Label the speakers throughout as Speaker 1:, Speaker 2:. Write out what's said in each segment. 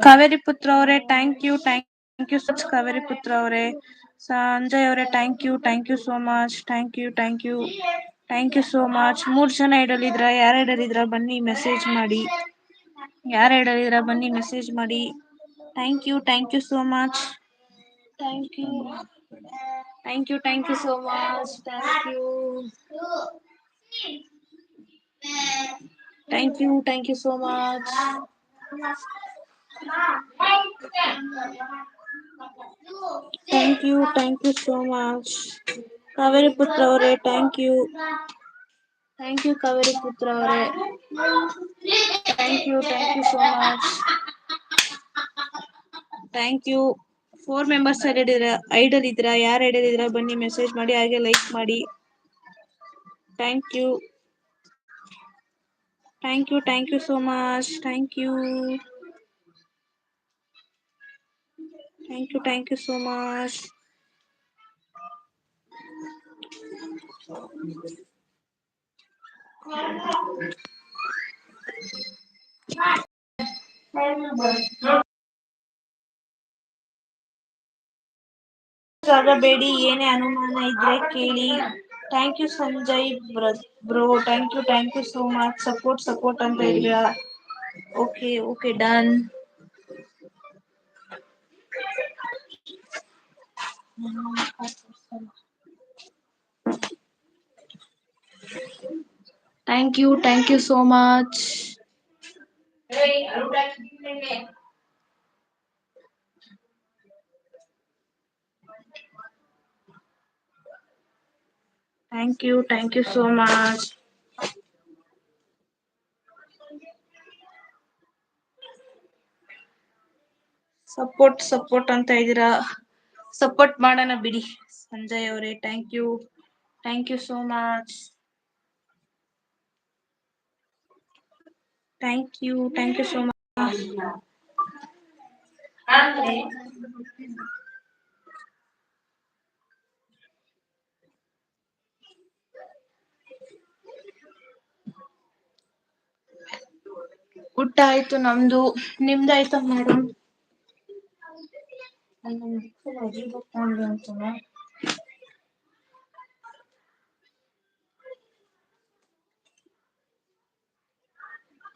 Speaker 1: ಕಾವೇರಿ ಪುತ್ರ ಅವರೇ thank you so much. Kaveri Putra ಅವರೇ, ಸಂಜಯ್ ಅವರೇ thank you so much. Thank you so much. 3 ಜನ ಇಡಲಿದ್ರ, ಯಾರು ಇಡಲಿದ್ರ ಬನ್ನಿ ಮೆಸೇಜ್ ಮಾಡಿ. Thank you so much. Thank you so much. Thank you so much. Thank you so much. Kaveri Putra ಅವರೇ ಥ್ಯಾಂಕ್ ಯು ಕಾವೇರಿ ಪುತ್ರ ಅವರೇ. Thank you so much. Thank you. 4 members idle ಇದ್ರ, ಯಾರು ಐಡಲ್ ಇದ್ರ ಬನ್ನಿ ಮೆಸೇಜ್ ಮಾಡಿ, ಹಾಗೆ ಲೈಕ್ ಮಾಡಿ. Thank you so much. Thank you so much. ಆಗಬೇಡಿ, ಏನೇ ಅನುಮಾನ ಇದ್ರೆ ಕೇಳಿ. Thank you Sanjay bro. Thank you so much. Support ಅಂತ ಇದ್ದೀರಾ. Okay done. Thank you so much. Thank you so much. Support ಅಂತ ಇದ್ದೀರಾ. ಸಪೋರ್ಟ್ ಮಾಡೋಣ ಬಿಡಿ. ಸಂಜಯ್ ಅವರೇ thank you so much. Thank you so much. ಊಟ ಆಯ್ತು ನಮ್ದು, ನಿಮ್ದಾಯ್ತಾ madam?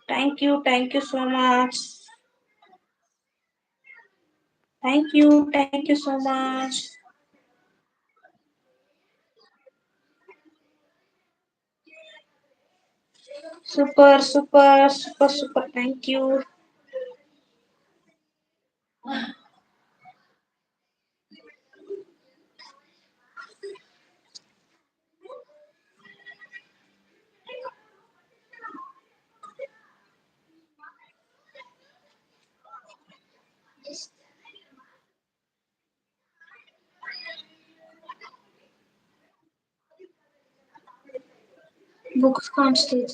Speaker 1: Thank you so much. Thank you so much. Super. Thank you. Books ಕಾಣಿಸ್ತಿದೆ.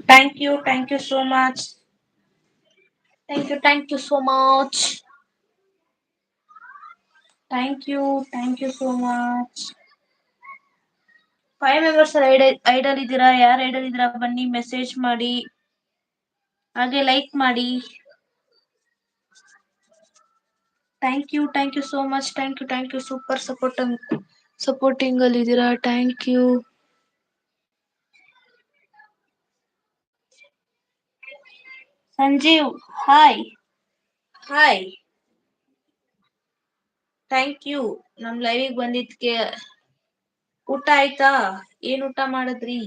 Speaker 1: Thank you so much. Thank you so much. Thank you so much. 5 members idle ಇದ್ದೀರಾ, ಯಾರು idle ಇದ್ದೀರಾ ಬನ್ನಿ message ಮಾಡಿ, ಹಾಗೆ ಲೈಕ್ ಮಾಡಿ. Thank you so much. Thank you super supporting ಅಲ್ಲಿ ಇದ್ದೀರಾ. Thank you. Sanjeev hi. Thank you ನಮ್ ಲೈವಿಗೆ ಬಂದಿದ್ಕೆ. ಊಟ ಆಯ್ತಾ? ಏನ್ ಊಟ ಮಾಡಿದ್ರಿ?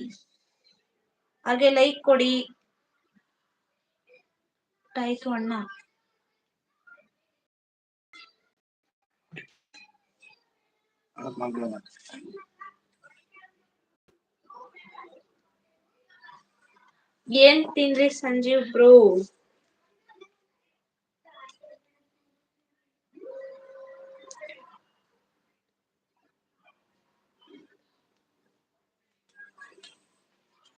Speaker 1: ಹಾಗೆ ಲೈಕ್ ಕೊಡಿ. ಊಟ ಆಯ್ತು ಅಣ್ಣ. ಏನ್ ತಿಂದ್ರಿ ಸಂಜೀವ್ ಬ್ರೋ?